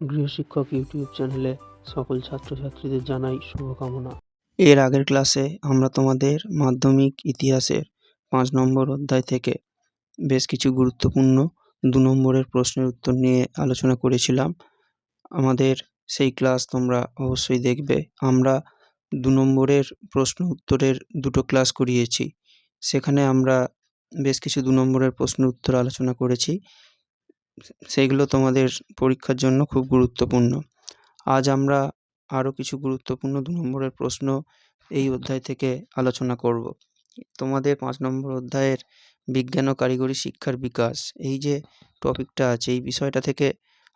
গৃহশিক্ষক YouTube চ্যানেলে সকল ছাত্রছাত্রীদের জানাই শুভকামনা। এর আগের ক্লাসে আমরা তোমাদের মাধ্যমিক ইতিহাসের 5 নম্বর অধ্যায় থেকে বেশ কিছু গুরুত্বপূর্ণ 2 নম্বরের প্রশ্নের উত্তর নিয়ে আলোচনা করেছিলাম। আমাদের সেই ক্লাস তোমরা অবশ্যই দেখবে। আমরা 2 নম্বরের প্রশ্ন উত্তরের 2টো ক্লাস করিয়েছি। সেখানে আমরা বেশ কিছু 2 নম্বরের প্রশ্ন উত্তর আলোচনা করেছি। সেইগুলো তোমাদের পরীক্ষার জন্য খুব গুরুত্বপূর্ণ। আজ আমরা আরও কিছু গুরুত্বপূর্ণ 2 নম্বরের প্রশ্ন এই অধ্যায় থেকে আলোচনা করব। তোমাদের 5 নম্বর অধ্যায়ের বিজ্ঞান ও কারিগরি শিক্ষার বিকাশ, এই যে টপিকটা আছে, এই বিষয়টা থেকে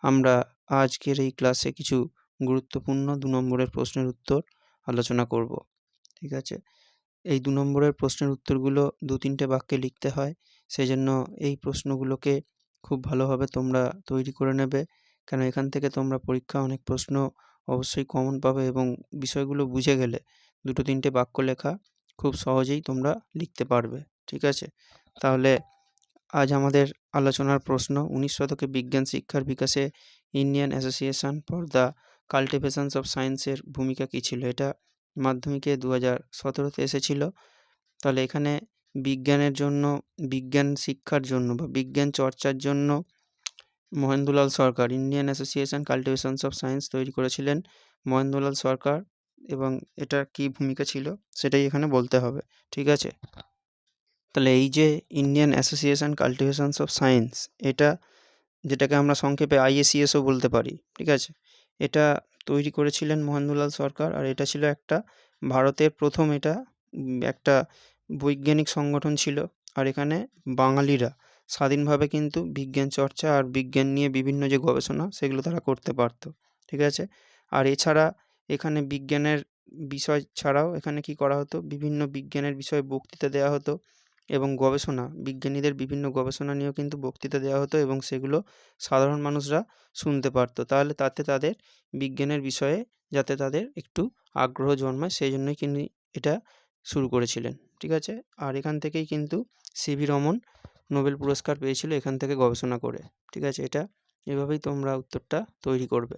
আমরা আজকের এই ক্লাসে কিছু গুরুত্বপূর্ণ 2 নম্বরের প্রশ্নের উত্তর আলোচনা করব। ঠিক আছে? এই 2 নম্বরের প্রশ্নের উত্তরগুলো 2-3টে বাক্যে লিখতে হয়। সেজন্য এই প্রশ্নগুলোকে খুব ভালোভাবে তোমরা তৈরি করে নেবে, কেন এখান থেকে তোমরা পরীক্ষায় অনেক প্রশ্ন অবশ্যই কমন পাবে এবং বিষয়গুলো বুঝে গেলে 2-3টে বাক্য লেখা খুব সহজেই তোমরা লিখতে পারবে। ঠিক আছে? তাহলে আজ আমাদের আলোচনার প্রশ্ন, 19 শতকে বিজ্ঞান শিক্ষার বিকাশে Indian Association for the Cultivations of সায়েন্সের ভূমিকা কী ছিল? এটা মাধ্যমিকে 2017তে এসেছিল। তাহলে এখানে বিজ্ঞানের জন্য, বিজ্ঞান শিক্ষার জন্য বা বিজ্ঞান চর্চার জন্য মহেন্দ্রলাল সরকার ইন্ডিয়ান অ্যাসোসিয়েশন কাল্টিভেশনস অফ সায়েন্স তৈরি করেছিলেন মহেন্দ্রলাল সরকার, এবং এটা কী ভূমিকা ছিল সেটাই এখানে বলতে হবে। ঠিক আছে? তাহলে এই যে ইন্ডিয়ান অ্যাসোসিয়েশন কাল্টিভেশনস অফ সায়েন্স, এটা যেটাকে আমরা সংক্ষেপে IACSও বলতে পারি। ঠিক আছে? এটা তৈরি করেছিলেন মহেন্দ্রলাল সরকার, আর এটা ছিল একটা ভারতের প্রথম, এটা একটা বৈজ্ঞানিক সংগঠন ছিল। আর এখানে বাঙালিরা স্বাধীনভাবে কিন্তু বিজ্ঞান চর্চা আর বিজ্ঞান নিয়ে বিভিন্ন যে গবেষণা সেগুলো তারা করতে পারত। ঠিক আছে? আর এছাড়া এখানে বিজ্ঞানের বিষয় ছাড়াও এখানে কি করা হতো, বিভিন্ন বিজ্ঞানের বিষয়ে বক্তৃতা দেওয়া হতো এবং গবেষণা, বিজ্ঞানীদের বিভিন্ন গবেষণা নিয়েও কিন্তু বক্তৃতা দেওয়া হতো এবং সেগুলো সাধারণ মানুষরা শুনতে পারত। তাহলে তাতে তাদের বিজ্ঞানের বিষয়ে যাতে তাদের একটু আগ্রহ জন্মায়, সেই জন্যই কিন্তু এটা শুরু করেছিলেন। ঠিক আছে? আর এখান থেকেই কিন্তু সিভি রমন নোবেল পুরস্কার পেয়েছিল এখান থেকে গবেষণা করে। ঠিক আছে? এটা এভাবেই তোমরা উত্তরটা তৈরি করবে।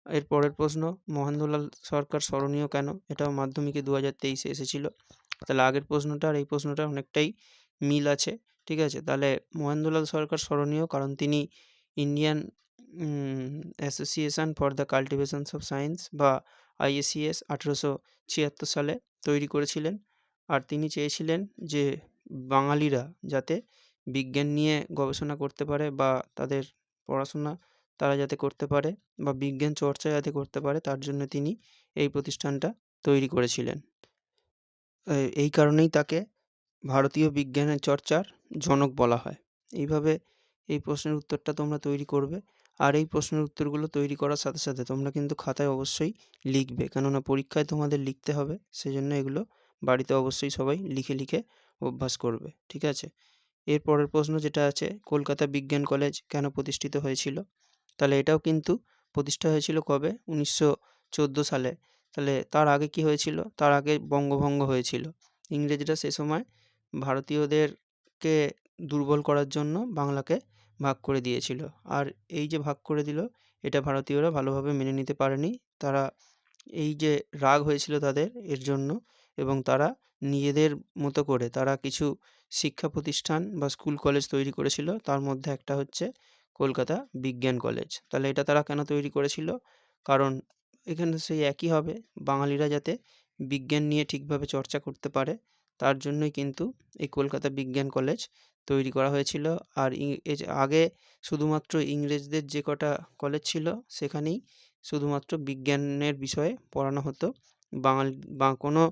এর পরের প্রশ্ন, মহেন্দ্রলাল সরকার স্মরণীয় কেন? এটাও মাধ্যমিকে 2023-এ এসেছিল। তাহলে আগের প্রশ্নটা আর এই প্রশ্নটা অনেকটাই মিল আছে। ঠিক আছে? তাহলে মহেন্দ্রলাল সরকার স্মরণীয় কারণ তিনি Indian Association for the Cultivations of Science বা IACS 1876 সালে তৈরি করেছিলেন। আর তিনি চেয়েছিলেন যে বাঙালিরা যাতে বিজ্ঞান নিয়ে গবেষণা করতে পারে বা তাদের পড়াশোনা তারা যাতে করতে পারে বা বিজ্ঞান চর্চা যাতে করতে পারে, তার জন্য তিনি এই প্রতিষ্ঠানটা তৈরি করেছিলেন। এই কারণেই তাকে ভারতীয় বিজ্ঞানের চর্চার জনক বলা হয়। এইভাবে এই প্রশ্নের উত্তরটা তোমরা তৈরি করবে। আর এই প্রশ্নের উত্তরগুলো তৈরি করার সাথে সাথে তোমরা কিন্তু খাতায় অবশ্যই লিখবে, কেননা পরীক্ষায় তোমাদের লিখতে হবে। সেজন্য এগুলো বাড়িতে অবশ্যই সবাই লিখে লিখে অভ্যাস করবে। ঠিক আছে? এর পরের প্রশ্ন যেটা আছে, কলকাতা বিজ্ঞান কলেজ কেন প্রতিষ্ঠিত হয়েছিল? তাহলে এটাও কিন্তু প্রতিষ্ঠা হয়েছিল কবে? 1914 সালে। তাহলে তার আগে কি হয়েছিল? তার আগে বঙ্গভঙ্গ হয়েছিল। ইংরেজরা সে সময় ভারতীয়দেরকে দুর্বল করার জন্য বাংলাকে ভাগ করে দিয়েছিল। আর এই যে ভাগ করে দিল, এটা ভারতীয়রা ভালোভাবে মেনে নিতে পারেনি। তারা এই যে রাগ হয়েছিল তাদের এর জন্য, এবং তারা নিজেদের মতো করে তারা কিছু শিক্ষা প্রতিষ্ঠান বা স্কুল কলেজ তৈরি করেছিল। তার মধ্যে একটা হচ্ছে কলকাতা বিজ্ঞান কলেজ। তাহলে এটা তারা কেন তৈরি করেছিল? কারণ এখানে সেই একই হবে, বাঙালিরা যাতে বিজ্ঞান নিয়ে ঠিকভাবে চর্চা করতে পারে, তার জন্যই কিন্তু এই কলকাতা বিজ্ঞান কলেজ তৈরি করা হয়েছিল। আর আগে শুধুমাত্র ইংরেজদের যে কটা কলেজ ছিল সেখানেই শুধুমাত্র বিজ্ঞানের বিষয়ে পড়ানো হতো। বা কোনো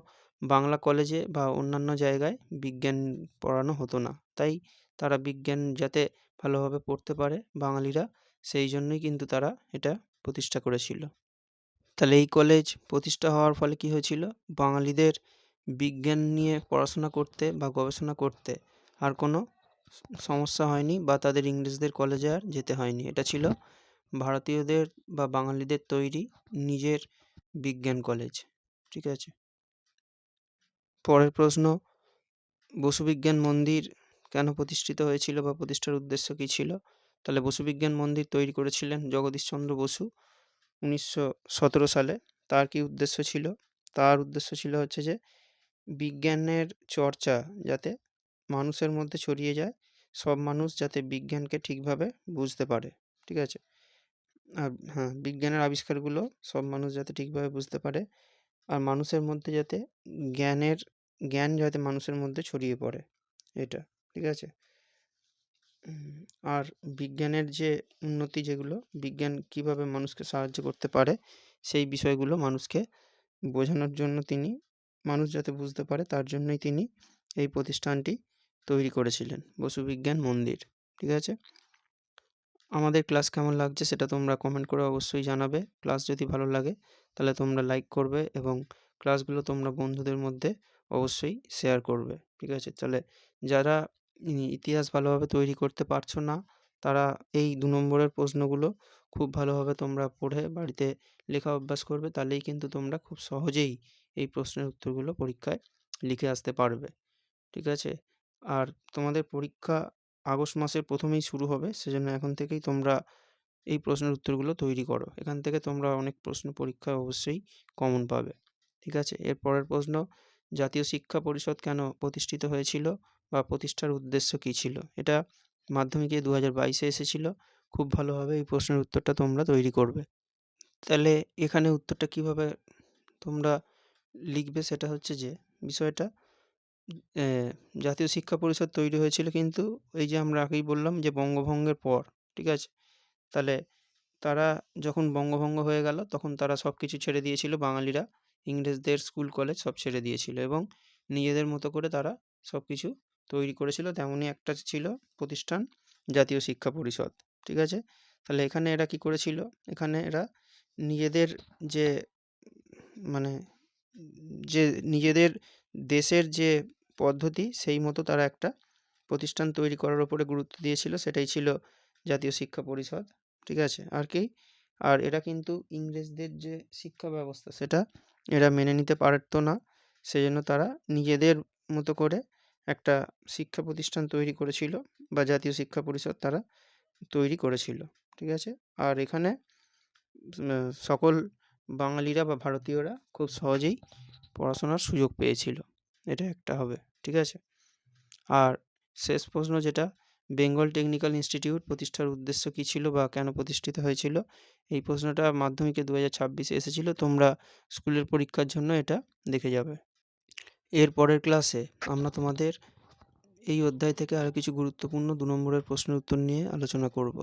বাংলা কলেজে বা অন্যান্য জায়গায় বিজ্ঞান পড়ানো হতো না। তাই তারা বিজ্ঞান যাতে ভালোভাবে পড়তে পারে বাঙালিরা, সেই জন্যই কিন্তু তারা এটা প্রতিষ্ঠা করেছিল। তাহলে এই কলেজ প্রতিষ্ঠা হওয়ার ফলে কী হয়েছিল? বাঙালিদের বিজ্ঞান নিয়ে পড়াশোনা করতে বা গবেষণা করতে আর কোনো সমস্যা হয়নি, বা তাদের ইংরেজদের কলেজে আর যেতে হয়নি। এটা ছিল ভারতীয়দের বা বাঙালিদের তৈরি নিজের বিজ্ঞান কলেজ। ঠিক আছে? পরের প্রশ্ন, বসু বিজ্ঞান মন্দির কেন প্রতিষ্ঠিত হয়েছিল বা প্রতিষ্ঠার উদ্দেশ্য কী ছিল? তাহলে বসু বিজ্ঞান মন্দির তৈরি করেছিলেন জগদীশচন্দ্র বসু। 1917 সালে। তার কি উদ্দেশ্য ছিল? তার উদ্দেশ্য ছিল হচ্ছে যে বিজ্ঞানের চর্চা যাতে মানুষের মধ্যে ছড়িয়ে যায়, সব মানুষ যাতে বিজ্ঞানকে ঠিকভাবে বুঝতে পারে, ঠিক আছে? আর হ্যাঁ, বিজ্ঞানের আবিষ্কারগুলো সব মানুষ যাতে ঠিকভাবে বুঝতে পারে, আর মানুষের মধ্যে যাতে জ্ঞানের জ্ঞান যাতে মানুষের মধ্যে ছড়িয়ে পড়ে, এটা, ঠিক আছে? আর বিজ্ঞানের যে উন্নতি যেগুলো, বিজ্ঞান কীভাবে মানুষকে সাহায্য করতে পারে, সেই বিষয়গুলো মানুষকে বোঝানোর জন্য মানুষ যাতে বুঝতে পারে তার জন্যই তিনি এই প্রতিষ্ঠানটি তৈরি করেছিলেন, বসু বিজ্ঞান মন্দির, ঠিক আছে? আমাদের ক্লাস কেমন লাগছে সেটা তোমরা কমেন্ট করে অবশ্যই জানাবে। ক্লাস যদি ভালো লাগে তাহলে তোমরা লাইক করবে এবং ক্লাসগুলো তোমরা বন্ধুদের মধ্যে অবশ্যই শেয়ার করবে, ঠিক আছে? তাহলে যারা ইতিহাস ভালোভাবে তৈরি করতে পারছো না, তারা এই 2 নম্বরের প্রশ্নগুলো খুব ভালোভাবে তোমরা পড়ে বাড়িতে লেখা অভ্যাস করবে, তাহলেই কিন্তু তোমরা খুব সহজেই এই প্রশ্নের উত্তরগুলো পরীক্ষায় লিখে আসতে পারবে, ঠিক আছে? আর তোমাদের পরীক্ষা আগস্ট মাসের 1মেই শুরু হবে, সেজন্য এখন থেকেই তোমরা এই প্রশ্নের উত্তরগুলো তৈরি করো। এখান থেকে তোমরা অনেক প্রশ্ন পরীক্ষায় অবশ্যই কমন পাবে, ঠিক আছে? এর পরের প্রশ্ন, জাতীয় শিক্ষা পরিষদ কেন প্রতিষ্ঠিত হয়েছিল বা প্রতিষ্ঠার উদ্দেশ্য কী ছিল? এটা মাধ্যমিকে 2022-এ এসেছিল। খুব ভালোভাবে এই প্রশ্নের উত্তরটা তোমরা তৈরি করবে। তাহলে এখানে উত্তরটা কীভাবে তোমরা লিখবে সেটা হচ্ছে যে বিষয়টা, জাতীয় শিক্ষা পরিষদ তৈরি হয়েছিল কিন্তু এই যে আমরা আগেই বললাম যে বঙ্গভঙ্গের পর, ঠিক আছে? তাহলে তারা যখন বঙ্গভঙ্গ হয়ে গেল তখন তারা সব কিছু ছেড়ে দিয়েছিল, বাঙালিরা ইংরেজদের স্কুল কলেজ সব ছেড়ে দিয়েছিল এবং নিজেদের মতো করে তারা সব কিছু তৈরি করেছিল। তেমনই একটা ছিল প্রতিষ্ঠান, জাতীয় শিক্ষা পরিষদ, ঠিক আছে? তাহলে এখানে এরা কী করেছিল? এখানে এরা নিজেদের যে মানে যে নিজেদের দেশের যে পদ্ধতি সেই মতো তারা একটা প্রতিষ্ঠান তৈরি করার ওপরে গুরুত্ব দিয়েছিল, সেটাই ছিল জাতীয় শিক্ষা পরিষদ, ঠিক আছে? আর কি, আর এরা কিন্তু ইংরেজদের যে শিক্ষা ব্যবস্থা সেটা এরা মেনে নিতে পারতো না, সেজন্য তারা নিজেদের মতো করে একটা শিক্ষা প্রতিষ্ঠান তৈরি করেছিল বা জাতীয় শিক্ষা পরিষদ তারা তৈরি করেছিল, ঠিক আছে? আর এখানে সকল বাঙালিরা বা ভারতীয়রা খুব সহজেই পড়াশোনার সুযোগ পেয়েছিল, এটা একটা হবে, ঠিক আছে? আর শেষ প্রশ্ন যেটা, বেঙ্গল টেকনিক্যাল ইনস্টিটিউট প্রতিষ্ঠার উদ্দেশ্য কী ছিল বা কেন প্রতিষ্ঠিত হয়েছিল? এই প্রশ্নটা মাধ্যমিকে 2026-এ এসেছিল, তোমরা স্কুলের পরীক্ষার জন্য এটা দেখে যাবে। এর পরের ক্লাসে আমরা তোমাদের এই অধ্যায় থেকে আরও কিছু গুরুত্বপূর্ণ 2 নম্বরের প্রশ্নের উত্তর নিয়ে আলোচনা করব।